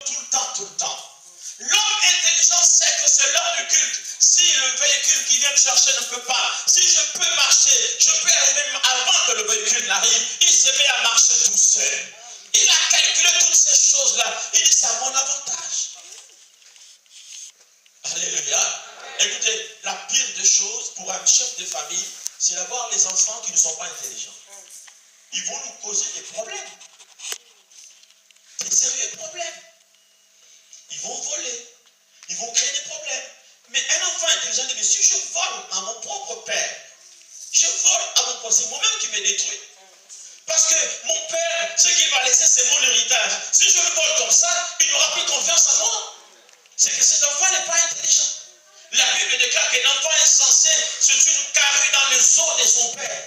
tout le temps, tout le temps. L'homme intelligent sait que c'est l'heure du culte. Si le véhicule qui vient me chercher ne peut pas, si je peux marcher, je peux arriver avant que le véhicule n'arrive, il se met à marcher tout seul. Il a calculé toutes ces choses-là. Il dit, c'est à mon avantage. Alléluia. Écoutez, la pire des choses pour un chef de famille, c'est d'avoir les enfants qui ne sont pas intelligents. Ils vont nous causer des problèmes. Des sérieux problèmes. Ils vont voler. Ils vont créer des problèmes. Mais un enfant intelligent dit, mais si je vole à mon propre père, je vole à mon propre, c'est moi-même qui me détruis. Parce que mon père, ce qu'il va laisser, c'est mon héritage. Si je le vole comme ça, il n'aura plus confiance en moi. C'est que cet enfant n'est pas intelligent. La Bible déclare qu'un enfant insensé, c'est une carrure dans les os de son père.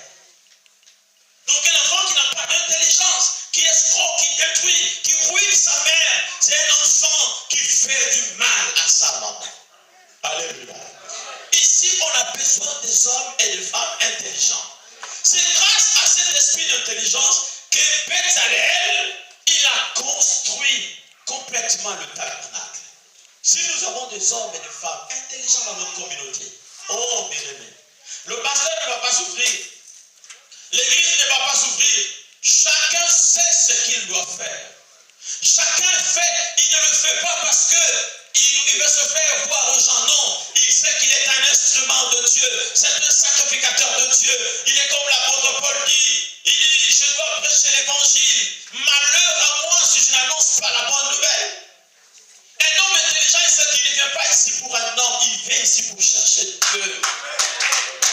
Donc un enfant qui n'a pas d'intelligence, qui escroque, qui détruit, qui ruine sa mère, c'est un enfant qui fait du mal à sa maman. Alléluia. Ici, on a besoin des hommes et des femmes intelligents. C'est grâce à cet esprit d'intelligence que Bezalel, il a construit complètement le tabernacle. Si nous avons des hommes et des femmes intelligents dans notre communauté, oh bien-aimé, le pasteur ne va pas souffrir. L'église ne va pas souffrir. Chacun sait ce qu'il doit faire. Chacun fait, il ne le fait pas parce qu'il veut se faire voir aux gens. Non, il sait qu'il est un instrument de Dieu. C'est un sacrificateur de Dieu. Il est comme l'apôtre Paul dit. Il dit, je dois prêcher l'évangile. Malheur à moi si je n'annonce pas la bonne nouvelle. Un homme intelligent, il sait qu'il ne vient pas ici pour un homme. Il vient ici pour chercher Dieu.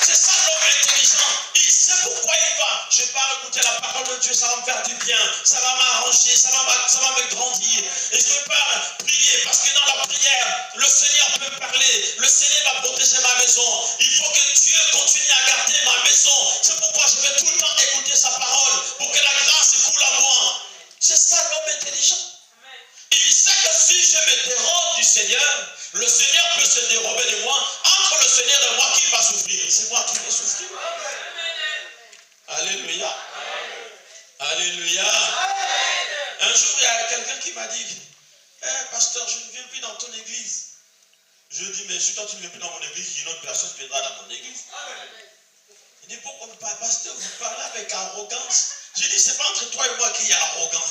C'est ça l'homme intelligent. Il sait pourquoi il va. Je pars écouter la parole de Dieu, ça va me faire du bien, ça va m'arranger, ça va me grandir. Et je pars prier parce que dans la prière, le Seigneur peut parler. Le Seigneur va protéger ma maison. Il faut que Dieu continue à garder ma maison. C'est pourquoi je vais tout le temps écouter sa parole pour que la grâce coule à moi. C'est ça l'homme intelligent. Il sait que si je me dérobe du Seigneur, le Seigneur peut se dérober de moi. Entre le Seigneur et moi, qui va souffrir? C'est moi qui vais souffrir. Alléluia. Alléluia. Un jour, il y a quelqu'un qui m'a dit, pasteur, je ne viens plus dans ton église. Je dis, mais si toi tu ne viens plus dans mon église, une autre personne viendra dans mon église. Il dit, pourquoi pasteur, vous parlez avec arrogance? Je dis, c'est pas entre toi et moi qui est arrogant.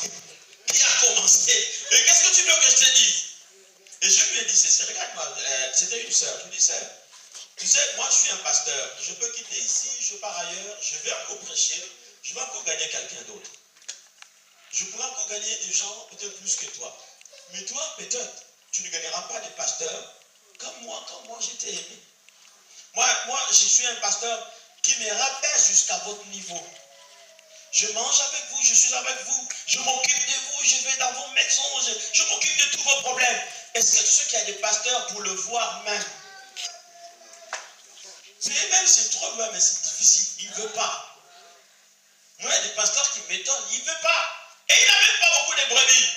Qui a commencé? Et qu'est-ce que tu veux que je te dise? Et je lui ai dit, regarde-moi, c'était une sœur. Je lui ai dit, sœur, tu sais, moi je suis un pasteur. Je peux quitter ici, je pars ailleurs, je vais encore prêcher, je vais encore gagner quelqu'un d'autre. Je pourrais encore gagner des gens peut-être plus que toi. Mais toi, peut-être, tu ne gagneras pas des pasteurs comme moi je t'ai aimé. Moi, je suis un pasteur qui me rabaisse jusqu'à votre niveau. Je mange avec vous, je suis avec vous, je m'occupe de vous, je vais dans vos maisons, je m'occupe de tous vos problèmes. Est-ce que tu sais qu'il y a des pasteurs pour le voir même? C'est trop loin, mais c'est difficile, il ne veut pas. Moi, il y a des pasteurs qui m'étonnent, il ne veut pas. Et il n'a même pas beaucoup de brebis.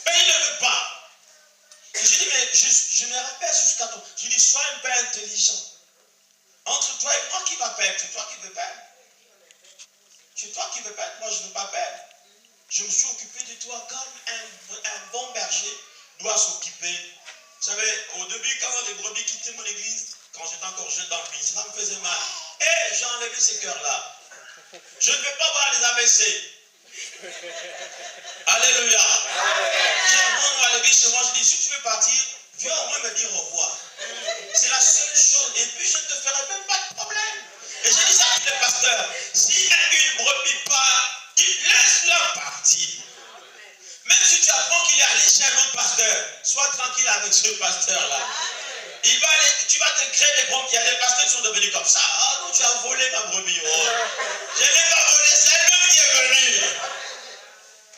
Mais il ne veut pas. Et je dis, mais je me rappelle jusqu'à toi. Je dis, sois un peu intelligent. Entre toi et moi, qui va perdre? C'est toi qui veux perdre. C'est toi qui veux perdre, moi je ne veux pas perdre. Je me suis occupé de toi comme un bon berger doit s'occuper. Vous savez, au début, quand les brebis quittaient mon église, quand j'étais encore jeune dans le ministère, ça me faisait mal. Et j'ai enlevé ces cœurs-là. Je ne veux pas voir les AVC. Alléluia. Moi, à l'église chez moi, je dis, si tu veux partir, viens au moins me dire au revoir. C'est la seule chose. Et puis, je ne te ferai même pas de problème. Et je dis ça à tous les pasteurs. Si une brebis part, laisse-la partir. Même si tu apprends qu'il est allé chez un autre pasteur, sois tranquille avec ce pasteur-là. Tu vas te créer des problèmes. Il y a des pasteurs qui sont devenus comme ça. Ah non, tu as volé ma brebis. Oh. Je n'ai pas volé, c'est elle-même qui est venue.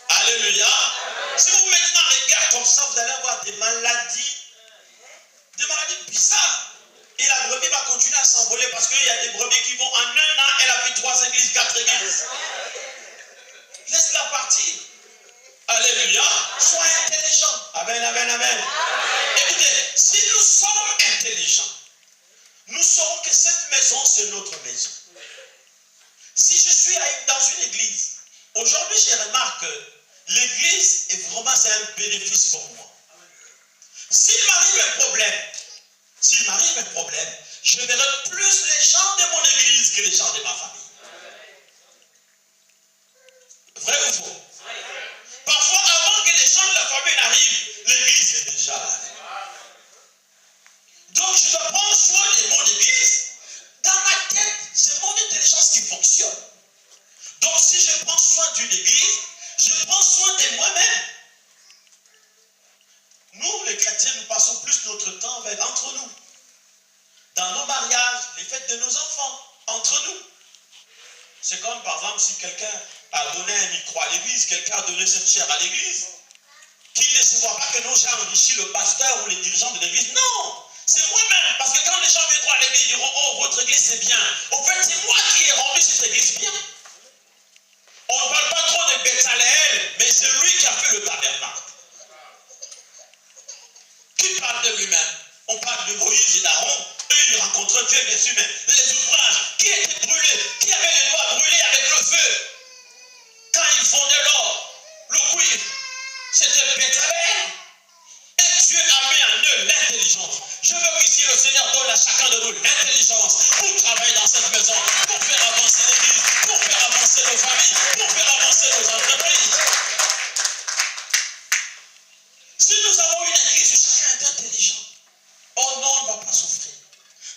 Alléluia. Si vous mettez dans les gars comme ça, vous allez avoir des maladies bizarres. Et la brebis va continuer à s'envoler parce qu'il y a des brebis qui vont en un an, elle a fait 3 églises, 4 églises. Laisse-la partir. Alléluia. Sois intelligent. Amen, amen, amen. Écoutez, si nous sommes intelligents, nous saurons que cette maison, c'est notre maison. Si je suis dans une église, aujourd'hui, je remarque que l'église est vraiment bénéfice pour moi. S'il m'arrive un problème, je verrai plus les gens de mon église que les gens de ma famille. Vrai ou faux? Parfois, avant que les gens de la famille n'arrivent, l'église est déjà là. Donc, je dois prendre soin de mon église. Dans ma tête, c'est mon intelligence qui fonctionne. Donc, si je prends soin d'une église, je prends soin de moi-même. Nous, les chrétiens, nous passons plus notre temps entre nous. Dans nos mariages, les fêtes de nos enfants, entre nous. C'est comme, par exemple, si quelqu'un a donné un micro à l'église, quelqu'un a donné cette chaire à l'église, qu'il ne se voit pas que nos gens enrichissent le pasteur ou les dirigeants de l'église. Non! C'est moi-même, parce que quand les gens viendront à l'église, ils diront, oh, votre église c'est bien. Au fait, c'est moi qui ai rendu cette église bien. On ne parle pas trop de Béthaléel, mais c'est lui qui a fait le tabernacle. Qui parle de lui-même? On parle de Moïse et d'Aaron. Eux, ils rencontrent Dieu, bien sûr, mais les ouvrages, qui étaient brûlés, qui avaient les doigts brûlés avec le feu, quand ils fondaient l'or, le cuivre, c'était Béthaléel. Et Dieu a mis en eux l'intelligence. Je veux qu'ici le Seigneur donne à chacun de nous l'intelligence pour travailler dans cette maison, pour faire avancer l'église, pour faire avancer nos familles, pour faire avancer nos entreprises. Si nous avons une église où chacun est intelligent, oh non, on ne va pas souffrir.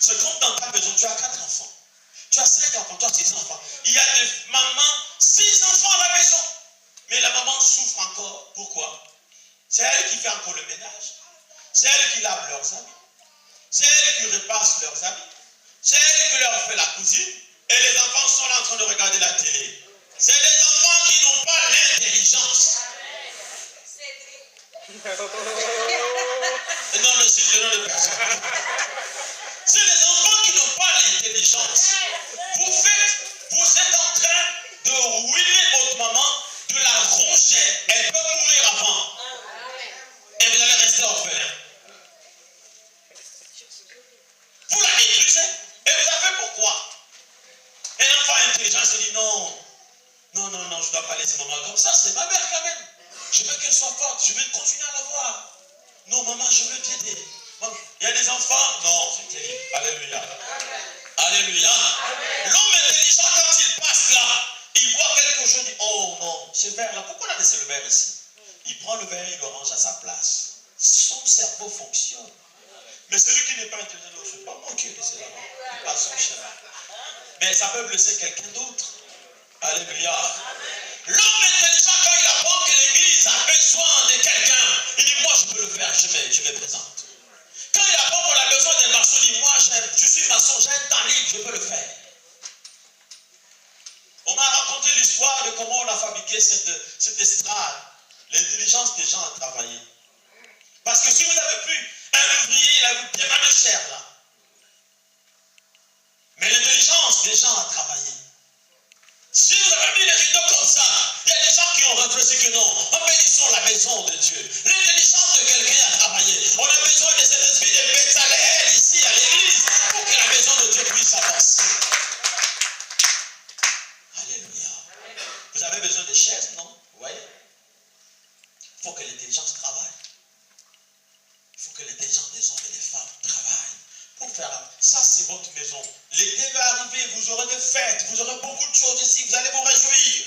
C'est comme dans ta maison, tu as 4 enfants, tu as 5 enfants, tu as 6 enfants. Il y a des mamans, 6 enfants à la maison. Mais la maman souffre encore. Pourquoi? C'est elle qui fait encore le ménage. C'est elle qui lave leurs habits. C'est elle qui repasse leurs habits. C'est elle qui leur fait la cousine. Et les enfants sont là en train de regarder la télé. C'est des enfants qui n'ont pas l'intelligence. Non, le c'est le nom de personne. C'est les enfants qui n'ont pas l'intelligence. Vous êtes en train de ruiner votre maman, de la ronger. Elle peut mourir avant. Et vous allez rester orphelin. Vous la détruisez. Et vous savez pourquoi? Un enfant intelligent se dit non, je ne dois pas laisser maman comme ça, c'est ma mère quand même. Je veux qu'elle soit forte, je veux continuer à la voir. Non, maman, je veux t'aider. Il y a des enfants, non, c'est terrible. Alléluia. Amen. Alléluia. L'homme intelligent, quand il passe là, il voit quelque chose, il dit, oh non, ce verre-là, pourquoi on a laissé le verre ici? Il prend le verre, il le range à sa place. Son cerveau fonctionne. Mais celui qui n'est pas intelligent, ce n'est pas moi qui ai laissé là-bas. Il passe son chemin. Mais ça peut blesser quelqu'un d'autre. Alléluia. L'homme intelligent, quand il apprend que l'église a besoin de quelqu'un, il dit, moi je peux le faire, je me présente. Quand il apprend qu'on a besoin d'un maçon, il dit, moi je suis maçon, j'ai un temps libre, je peux le faire. On m'a raconté l'histoire de comment on a fabriqué cette estrade. L'intelligence des gens a travaillé. Parce que si vous avez pris un ouvrier, il a bien mal de chair là. Mais l'intelligence des gens a travaillé. Si vous avez mis les rideaux comme ça, il y a des gens qui ont réfléchi que non, embellissons la maison de Dieu. L'intelligence de quelqu'un a travaillé. On a besoin de cet esprit de Béthaléel ici à l'église pour que la maison de Dieu puisse avancer. Alléluia. Vous avez besoin de chaises, non? Vous voyez? Il faut que l'intelligence travaille. Il faut que l'intelligence des hommes et des femmes travaillent. Pour faire ça, c'est votre maison. L'été va arriver, vous aurez des fêtes, vous aurez beaucoup de choses ici, vous allez vous réjouir.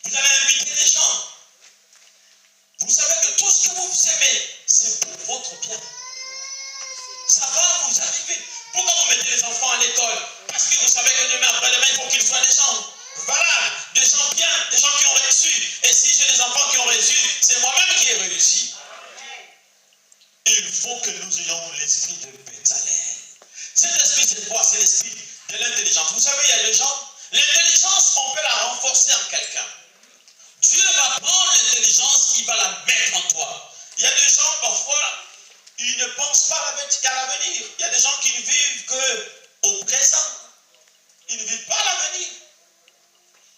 Vous allez inviter des gens. Vous savez que tout ce que vous aimez, c'est pour votre bien. Ça va vous arriver. Pourquoi vous mettez les enfants à l'école? Parce que vous savez que demain, après-demain, il faut qu'ils soient des gens valables, des gens bien, des gens qui ont réussi. Et si j'ai des enfants qui ont réussi, c'est moi-même qui ai réussi. Il faut que nous ayons l'esprit de Béthaléel. Cet esprit, c'est quoi? C'est l'esprit de l'intelligence. Vous savez, il y a des gens, l'intelligence, on peut la renforcer en quelqu'un. Dieu va prendre l'intelligence, il va la mettre en toi. Il y a des gens, parfois, ils ne pensent pas à l'avenir. Il y a des gens qui ne vivent qu'au présent. Ils ne vivent pas l'avenir.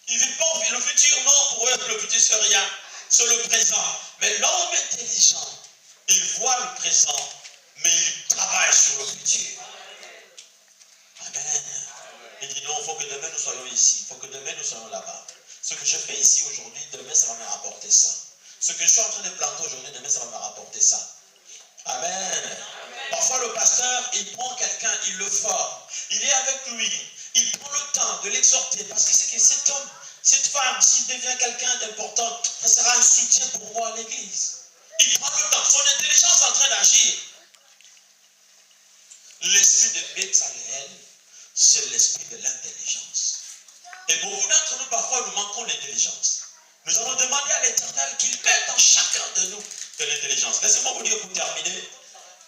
Ils ne vivent pas le futur. Non, pour eux, le futur, c'est rien. C'est le présent. Mais l'homme intelligent, il voit le présent, mais il travaille sur le futur. Amen. Il dit non, il faut que demain nous soyons ici. Il faut que demain nous soyons là-bas. Ce que je fais ici aujourd'hui, demain ça va me rapporter ça. Ce que je suis en train de planter aujourd'hui, demain ça pasteur, il prend quelqu'un, il le forme. Il est avec lui. Il prend le temps de l'exhorter parce qu'il sait que cet homme, cette femme, s'il devient quelqu'un d'important, ça sera un soutien pour moi à l'église. Il prend le temps. Son intelligence est en train d'agir. L'esprit de Bétzalel, c'est l'esprit de l'intelligence. Et beaucoup d'entre nous, parfois, nous manquons l'intelligence. Nous allons demander à l'Éternel qu'il mette en chacun de nous de l'intelligence. Laissez-moi vous dire pour terminer.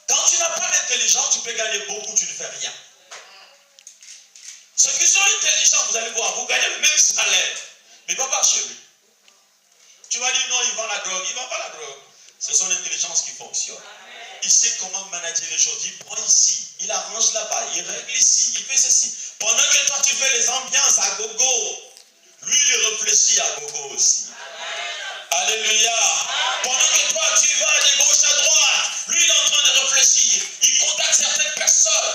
Quand tu n'as pas d'intelligence, tu peux gagner beaucoup, tu ne fais rien. Ceux qui sont intelligents, vous allez voir, vous gagnez le même salaire. Mais pas par chez lui. Tu vas dire non, il vend la drogue. Il ne vend pas la drogue. C'est son intelligence qui fonctionne. Il sait comment manager les choses. Il prend ici, il arrange là-bas, il règle ici, il fait ceci. Pendant que toi tu fais les ambiances à gogo, lui il réfléchit à gogo aussi. Alléluia. Pendant que toi tu vas de gauche à droite, lui il est en train de réfléchir. Il contacte certaines personnes.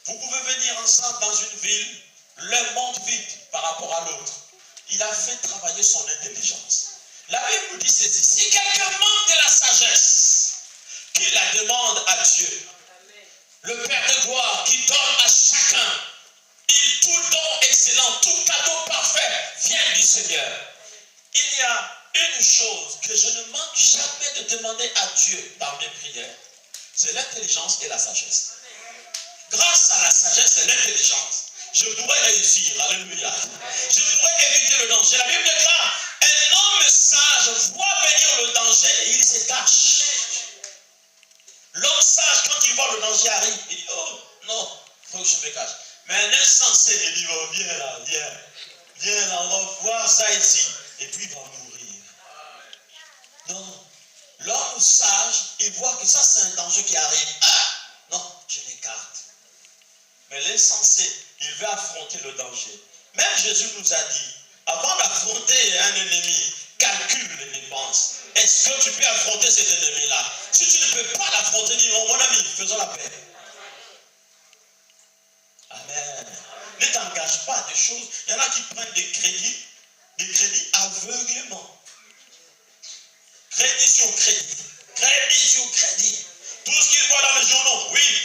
Vous pouvez venir ensemble dans une ville, l'un monte vite par rapport à l'autre. Il a fait travailler son intelligence. La Bible nous dit ceci, si quelqu'un manque de la sagesse, qu'il la demande à Dieu, le Père de gloire qui donne à chacun, tout don excellent, tout cadeau parfait vient du Seigneur. Il y a une chose que je ne manque jamais de demander à Dieu dans mes prières, c'est l'intelligence et la sagesse. Grâce à la sagesse et l'intelligence, je pourrais réussir, alléluia. Je pourrais éviter le danger. La Bible déclare, un homme sage voit venir le danger et il se cache. L'homme sage, quand il voit le danger arrive, il dit, oh non, il faut que je me cache. Mais un insensé, il dit, oh, viens là, viens là, on va voir ça ici. Et puis il va mourir. Non, l'homme sage, il voit que ça c'est un danger qui arrive. Ah, non, je l'écarte. Mais l'insensé, il veut affronter le danger. Même Jésus nous a dit, avant d'affronter un ennemi, calcule les dépenses. Est-ce que tu peux affronter cet ennemi-là? Si tu ne peux pas l'affronter, dis non, mon ami, faisons la paix. Amen. Ne t'engage pas à des choses. Il y en a qui prennent des crédits aveuglément. Crédit sur crédit. Crédit sur crédit. Tout ce qu'il voit dans les journaux, oui,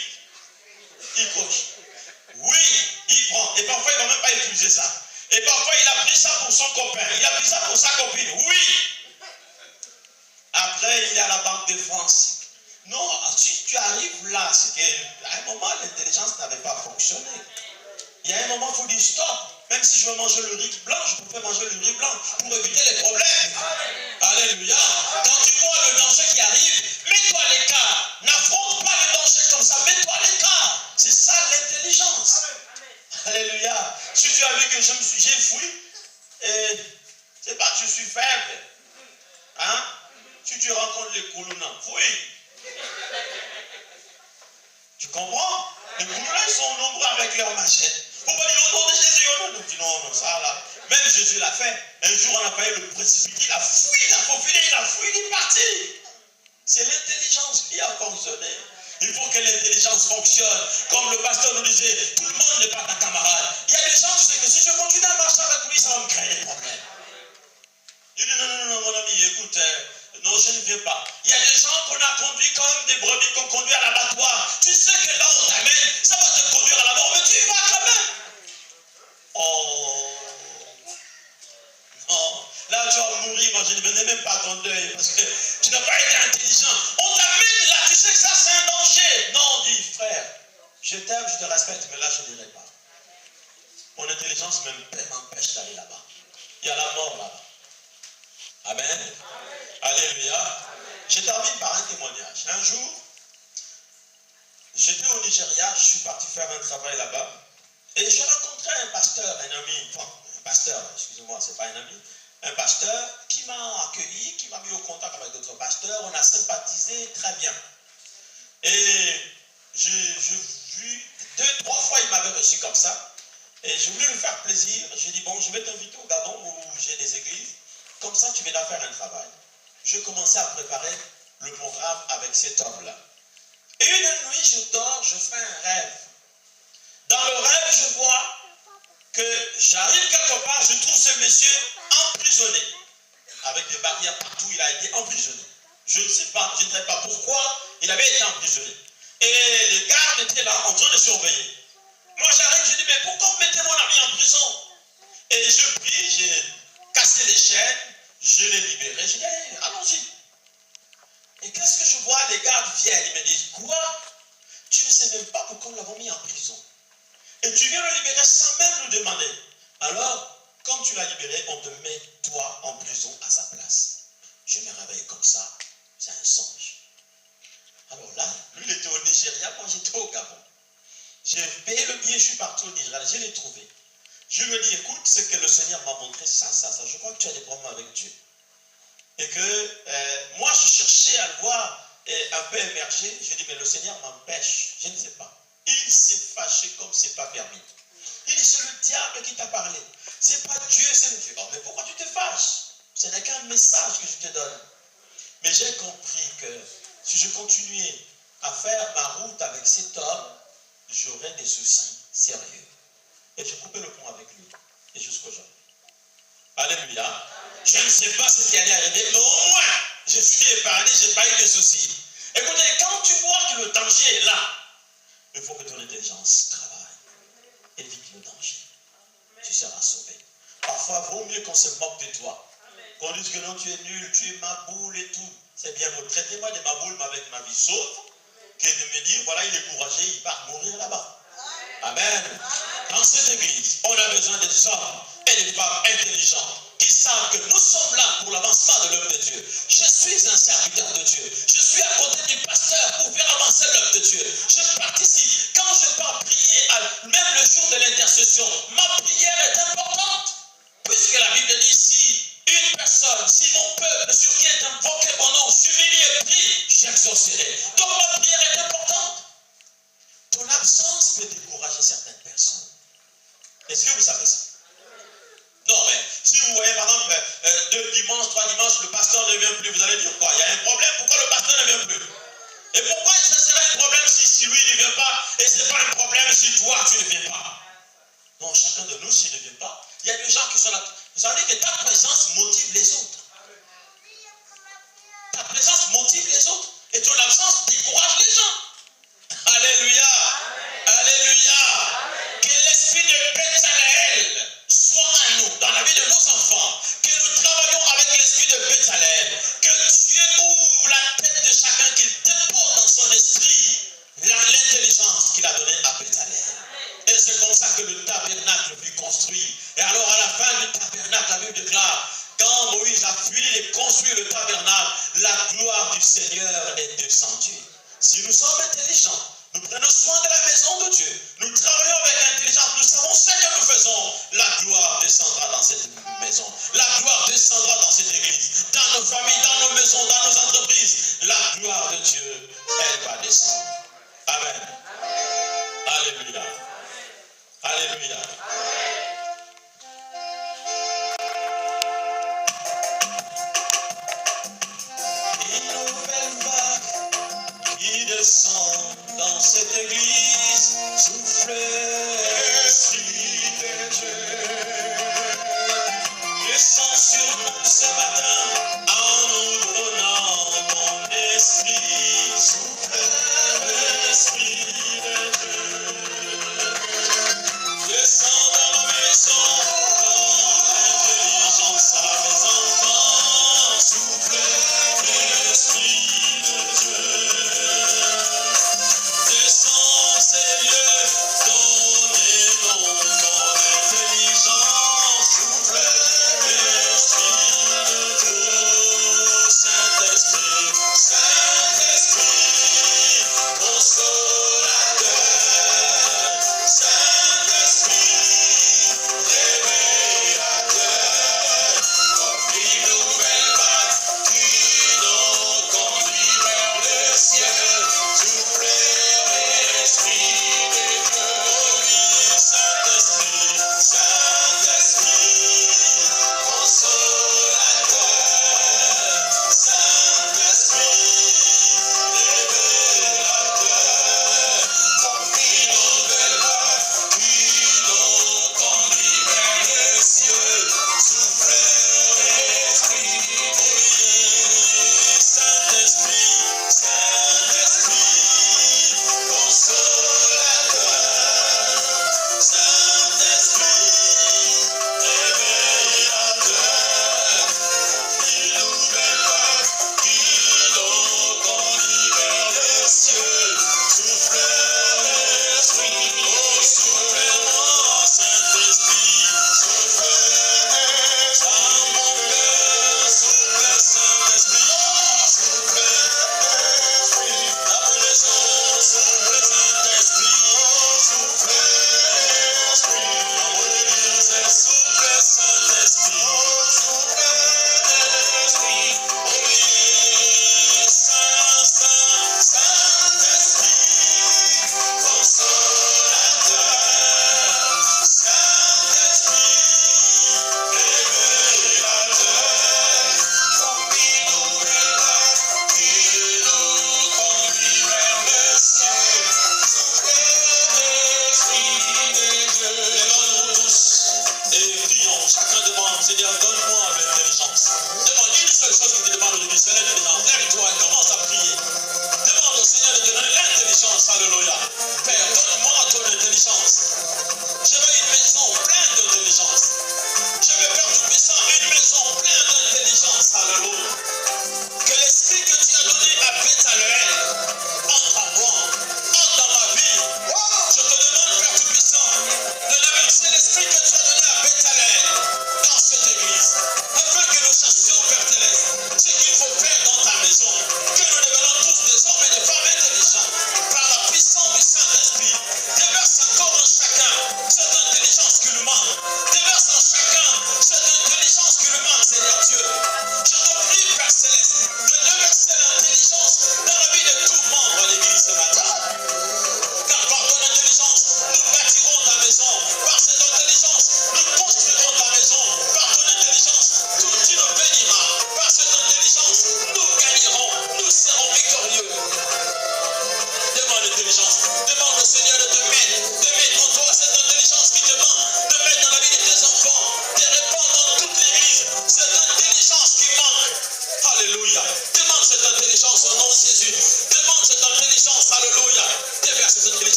il coche. Oui, il prend. Et parfois, il ne va même pas utiliser ça. Et parfois, il a pris ça pour son copain. Il a pris ça pour sa copine. Oui. Après, il y a la Banque de France. Non, si tu arrives là, c'est qu'à un moment, l'intelligence n'avait pas fonctionné. Il y a un moment, il faut dire stop. Même si je veux manger le riz blanc, je préfère manger le riz blanc pour éviter les problèmes. Alléluia. Quand tu vois le danger qui arrive, mets-toi à l'écart. N'affronte pas le danger comme ça. Mets-toi à l'écart. C'est ça l'intelligence. Alléluia. Si tu as vu que j'ai fui, c'est pas que je suis faible. Hein? Si tu rencontres les Koulouna, fouille. Tu comprends? Les Koulouna, ils sont nombreux avec leurs machettes. Faut pas dire au nom de Jésus, au nom de Dieu. Non, ça là. Même Jésus l'a fait. Un jour, on a failli le précipiter. Il a fouillé, il a faufilé, il a fouillé, il est parti. C'est l'intelligence qui a fonctionné. Il faut que l'intelligence fonctionne. Comme le pasteur nous disait, tout le monde n'est pas ta camarade. Il y a des gens, tu sais que si je continue à marcher avec lui, ça va me créer des problèmes. Il dit non, mon ami, écoute, non, je ne viens pas. Il y a des gens qu'on a conduits comme des brebis qu'on conduit à l'abattoir. Tu sais que là on t'amène, ça va te conduire à la mort, mais tu y vas quand même. Oh, non, là tu vas mourir, moi je ne venais même pas à ton deuil parce que tu n'as pas été intelligent. On t'amène là, tu sais que ça c'est un danger. Non, dis frère, je t'aime, je te respecte, mais là je n'irai pas. Mon intelligence m'empêche d'aller là-bas. Il y a la mort là-bas. Amen. Amen. Alléluia. Amen. Je termine par un témoignage. Un jour, j'étais au Nigeria, je suis parti faire un travail là-bas et j'ai rencontré un pasteur, un ami, enfin, un pasteur, excusez-moi, c'est pas un ami, un pasteur qui m'a accueilli, qui m'a mis au contact avec d'autres pasteurs, on a sympathisé très bien. Et j'ai vu 2-3 fois, il m'avait reçu comme ça et je voulais lui faire plaisir. J'ai dit, bon, je vais t'inviter au Gabon où j'ai des églises. Comme ça, tu vas faire un travail. Je commençais à préparer le programme avec cet homme-là. Et une nuit, je dors, je fais un rêve. Dans le rêve, je vois que j'arrive quelque part, je trouve ce monsieur emprisonné. Avec des barrières partout, il a été emprisonné. Je ne sais pas pourquoi il avait été emprisonné. Et était là en train de surveiller. Moi j'arrive, je dis, mais pourquoi vous mettez mon ami en prison? Et je prie, j'ai cassé les chaînes, je l'ai libéré. Je dis, allez, allons-y. Et qu'est-ce que je vois? Les gardes viennent, ils me disent, quoi? Tu ne sais même pas pourquoi nous l'avons mis en prison. Et tu viens le libérer sans même nous demander. Alors, quand tu l'as libéré, on te met toi en prison à sa place. Je me réveille comme ça. C'est un songe. Alors là, lui il était au Nigeria, moi j'étais au Gabon. J'ai payé le billet, je suis parti au Nigeria, je l'ai trouvé. Je lui ai dit, écoute, ce que le Seigneur m'a montré, ça. Je crois que tu as des problèmes avec Dieu. Et que moi je cherchais à le voir un peu émerger. Je dis, mais le Seigneur m'empêche, je ne sais pas. Il s'est fâché comme c'est pas permis. Il dit, c'est le diable qui t'a parlé. C'est pas Dieu, c'est le Dieu. Oh, mais pourquoi tu te fâches? Ce n'est qu'un message que je te donne. Mais j'ai compris que si je continuais à faire ma route avec cet homme, j'aurais des soucis sérieux. Et j'ai coupé le pont avec lui. Et jusqu'aujourd'hui. Alléluia. Je ne sais pas ce qui allait arriver, mais au moins, je suis épargné, je n'ai pas eu de soucis. Écoutez, quand tu vois que le danger est là, il faut que ton intelligence travaille. Évite le danger. Tu seras sauvé. Parfois, il vaut mieux qu'on se moque de toi. Qu'on dise que non, tu es nul, tu es ma boule et tout. C'est bien beau. Traitez-moi de ma boule, mais avec ma vie sauve, que de me dire, voilà, il est courageux, il part mourir là-bas. Amen. Dans cette église, on a besoin des hommes et des femmes intelligents qui savent que nous sommes là pour l'avancement de l'œuvre de Dieu. Je suis un serviteur de Dieu. Je suis à côté du pasteur pour faire avancer l'œuvre de Dieu. Je participe. Quand je pars prier, même le jour de l'intercession, ma prière est importante. Puisque la Bible dit, si une personne, si mon peuple sur qui est invoqué mon nom, s'humilie et prie, j'exaucerai. Donc ma prière est importante. Ton absence peut décourager certaines personnes. Est-ce que vous savez ça? Non, mais si vous voyez par exemple 2 dimanches, 3 dimanches, le pasteur ne vient plus, vous allez dire quoi? Il y a un problème, pourquoi le pasteur ne vient plus? Et pourquoi ce serait un problème si lui ne vient pas, et ce n'est pas un problème si toi tu ne viens pas? Non, chacun de nous, s'il ne vient pas, il y a des gens qui sont là. Vous savez que ta présence motive les autres. Ta présence motive les autres. Et ton absence décourage les gens. Alléluia. Alléluia. Que l'esprit de Bézalel soit en nous, dans la vie de nos enfants. Que nous travaillons avec l'esprit de Bézalel. Que Dieu ouvre la tête de chacun, qu'il dépose dans son esprit l'intelligence qu'il a donnée à Bézalel. Et c'est comme ça que le tabernacle fut construit. Et alors à la fin du tabernacle, la Bible déclare, quand Moïse a fini de construire le tabernacle, la gloire du Seigneur est descendue. Si nous sommes intelligents, nous prenons soin de la maison de Dieu, nous travaillons avec intelligence, nous savons ce que nous faisons, la gloire descendra dans cette maison. La gloire descendra dans cette église, dans nos familles, dans nos maisons, dans nos entreprises. La gloire de Dieu, elle va descendre. Amen. Alléluia. Alléluia. Une nouvelle vague qui descend dans cette église, souffle l'Esprit de Dieu. Descends sur nous ce matin en nous donnant ton esprit, souffle l'Esprit de Dieu. Descends dans nos maisons, dans l'intelligence à mes enfants, souffle l'Esprit de Dieu. Descends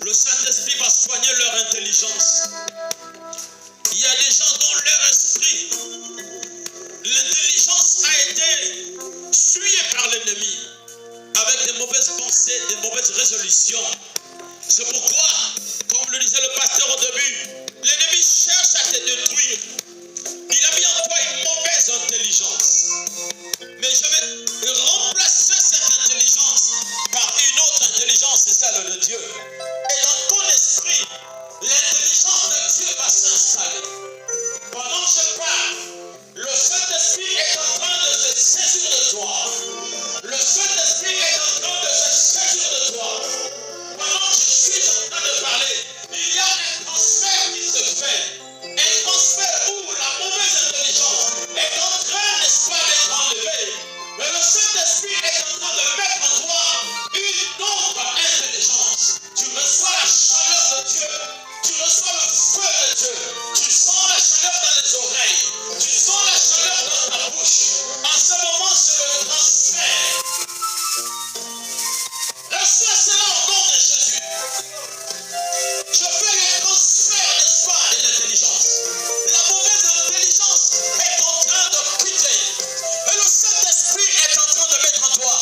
Le Saint-Esprit va soigner leur intelligence. Il y a des gens dont leur esprit, l'intelligence a été souillée par l'ennemi avec des mauvaises pensées, des mauvaises résolutions. C'est pourquoi, comme le disait le pasteur au début, l'ennemi cherche à te détruire. Il a mis en toi une mauvaise intelligence. Mais je vais remplacer cette intelligence par une autre intelligence, c'est celle de Dieu. Et dans ton esprit, l'intelligence de Dieu va s'installer. Pendant que je parle, le Saint-Esprit est en train de se saisir de toi. Le Saint-Esprit est en train de se saisir de toi. Pendant que je suis en train de parler, il y a un transfert qui se fait. Un transfert où la mauvaise intelligence est en train, n'est-ce pas, d'être enlevée. Mais le Saint-Esprit est en train de mettre en toi une autre intelligence. Tu reçois la chaleur de Dieu. Tu reçois le feu de Dieu. Tu sens la chaleur dans les oreilles. Tu sens la chaleur dans ta bouche. En ce moment, c'est le transfert. Reçois cela au nom de Jésus. Je fais le transfert, n'est-ce pas, de l'intelligence. La mauvaise intelligence est en train de quitter. Et le Saint-Esprit est en train de mettre en toi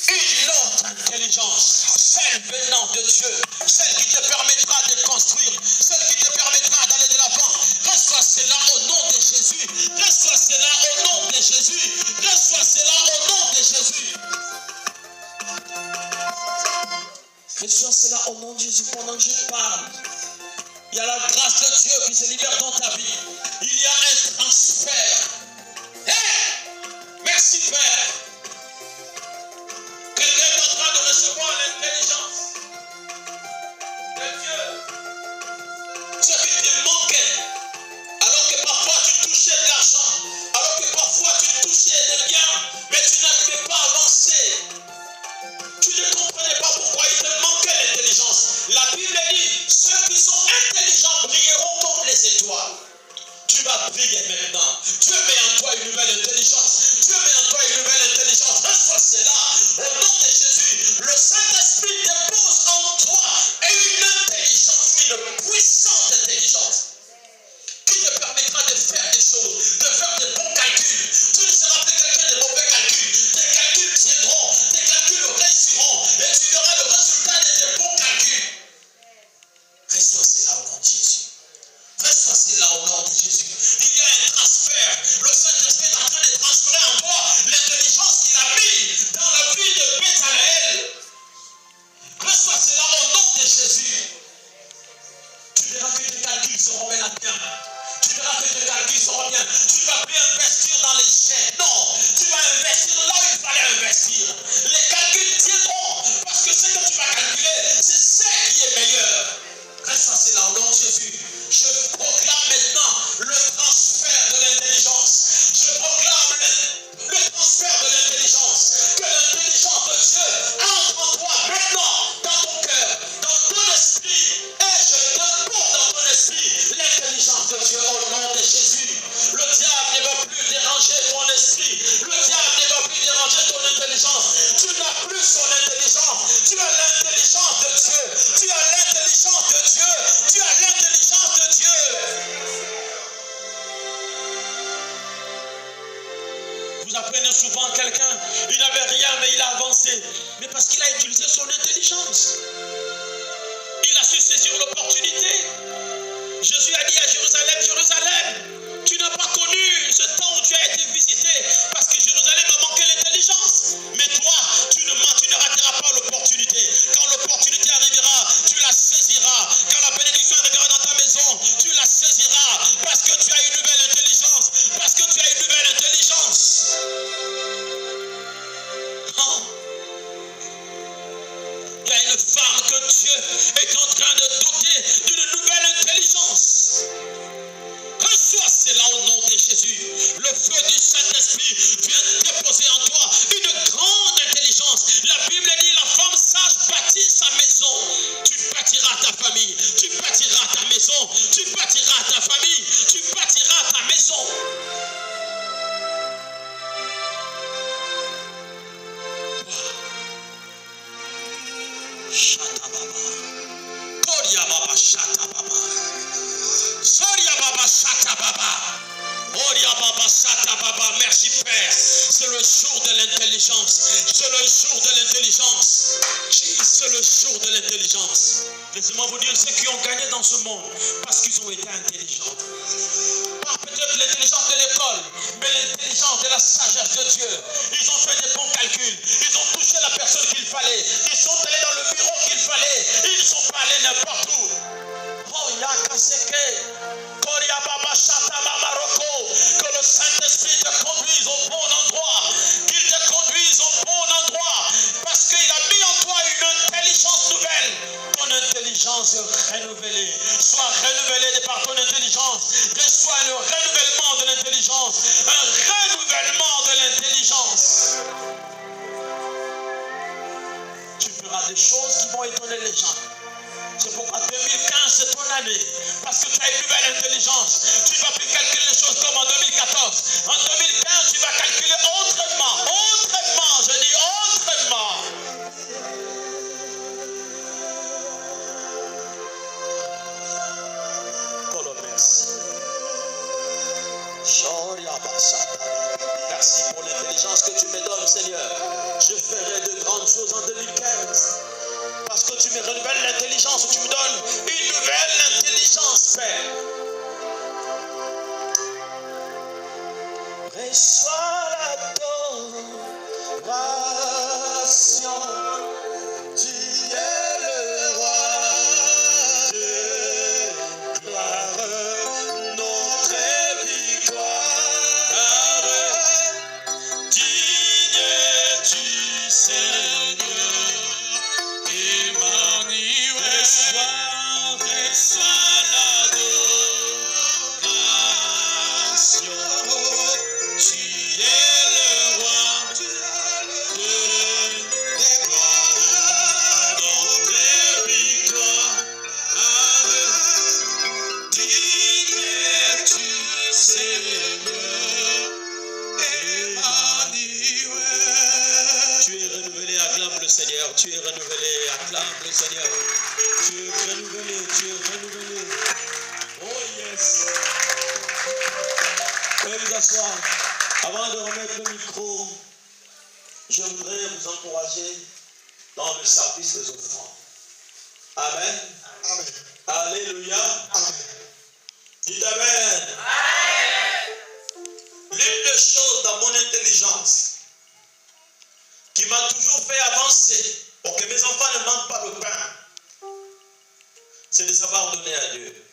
une autre intelligence. Celle venant de Dieu. Celle qui te permettra de construire. Celle qui te permettra d'aller de l'avant. Reçois cela au nom de Jésus. Reçois cela au nom de Jésus. Reçois cela au nom de Jésus. Reçois cela au nom de Jésus pendant que je parle. Il y a la grâce de Dieu qui se libère dans ta vie. Il y a un transfert. Hey! Merci Père. Quelqu'un est en train de recevoir l'intelligence de Dieu. Ce qui te manquait. Alors que parfois tu touchais de l'argent. Alors que parfois tu touchais des biens. Mais tu n'arrivais pas à avancer. Tu ne comprenais pas pourquoi il te manquait l'intelligence. La Bible dit, ceux qui sont intelligents brilleront comme les étoiles. Tu vas briller maintenant. Dieu met en toi une nouvelle intelligence. Dieu met en toi une nouvelle intelligence. Reçois cela au nom de Jésus. Le Saint-Esprit dépose en toi une intelligence, une puissante intelligence qui te permettra de faire des choses, de faire des bons calculs. Tu ne seras plus quelqu'un de mauvais calculs. Tes calculs tiendront, tes calculs réussiront et tu verras le résultat de tes bons calculs. Reçois cela au nom de Jésus. Reçois cela au nom de Jésus. Il y a un transfert. Le Saint-Esprit est en train de transférer en toi l'intelligence qu'il a mis dans la vie de Bethanaël. Reçois cela au nom de Jésus. Tu verras que tes calculs seront bien. Tu verras que tes calculs seront bien. Tu ne vas plus investir dans les chèques. Non, tu vas investir là où il fallait investir. Les calculs tiendront parce que ce que tu vas calculer, c'est ce qui est meilleur. Reçois cela au nom de Jésus. Je proclame maintenant le transfert de l'intelligence. Je proclame le transfert de l'intelligence. Que l'intelligence de Dieu entre en toi maintenant, dans ton cœur, dans ton esprit. Et je dépose dans ton esprit l'intelligence de Dieu au nom de Jésus. Le diable ne va plus déranger ton esprit. Le diable ne va plus déranger ton intelligence. Tu n'as plus son intelligence. Tu as l'intelligence de Dieu. Tu as l'intelligence de Dieu. Tu as l'intelligence de Dieu. Vous apprenez souvent quelqu'un, il n'avait rien mais il a avancé. Mais parce qu'il a utilisé son intelligence. Il a su saisir l'opportunité. Jésus a dit à Jérusalem, Jérusalem, tu n'as pas connu ce temps où tu as été visité parce que Jérusalem a manqué l'intelligence. Mais toi, tu ne rateras pas l'opportunité. Quand l'opportunité arrivera, tu la saisiras. Quand la bénédiction arrivera dans ta maison, tu la saisiras parce que tu as une nouvelle intelligence. Parce que tu as une nouvelle intelligence. Oh. Il y a une femme que Dieu est en train de doter d'une nouvelle intelligence. Reçois cela au nom de Jésus. Le feu du Saint-Esprit vient déposer en toi une grande intelligence. La Bible dit la femme sage bâtit sa maison. Tu bâtiras ta famille. Tu bâtiras ta maison. Tu bâtiras ta famille. Tu bâtiras ta maison. Shatababa. Merci Père. C'est le jour de l'intelligence. C'est le jour de l'intelligence. C'est le jour de l'intelligence. Laissez-moi vous dire ceux qui ont gagné dans ce monde parce qu'ils ont été intelligents. Pas peut-être l'intelligence de l'école, mais l'intelligence de la sagesse de Dieu. Ils ont fait des bons calculs. Ils ont touché la personne qu'il fallait. Ils sont allés dans le bureau qu'il fallait. Ils ne sont pas allés n'importe où. Oh, Yakaseke. Que le Saint-Esprit te conduise au bon endroit, qu'il te conduise au bon endroit, parce qu'il a mis en toi une intelligence nouvelle. Ton intelligence renouvelée, sois renouvelée par ton intelligence, reçois un renouvellement de l'intelligence, un renouvellement de l'intelligence. Tu feras des choses qui vont étonner les gens. C'est pourquoi 2015 c'est ton année. Parce que tu as une nouvelle intelligence. Tu ne vas plus calculer les choses comme en 2014. En 2015, tu vas calculer autrement. Autrement, je dis autrement. Merci pour l'intelligence que tu me donnes, Seigneur. Je ferai de grandes choses en 2015. Parce que tu me renouvelles l'intelligence, tu me donnes une nouvelle intelligence, Père. Reçois l'adoration. Tu es le roi de gloire, notre victoire. Digne du Seigneur. Reçois l'adoration. Tu es le roi des gloires, notre victoire. Digne es-tu, Seigneur, Emmanuel. Tu es renouvelé, acclame le Seigneur. Tu es renouvelé, acclame le Seigneur. Tu es renouvelé, tu es renouvelé. Oh yes. Veuillez vous asseoir. Avant de remettre le micro, je voudrais vous encourager dans le service des offrandes. Amen. Amen. Alléluia. Amen. Dites Amen. Amen. L'une des choses dans mon intelligence qui m'a toujours fait avancer pour que mes enfants ne manquent pas le pain, c'est de savoir donner à Dieu.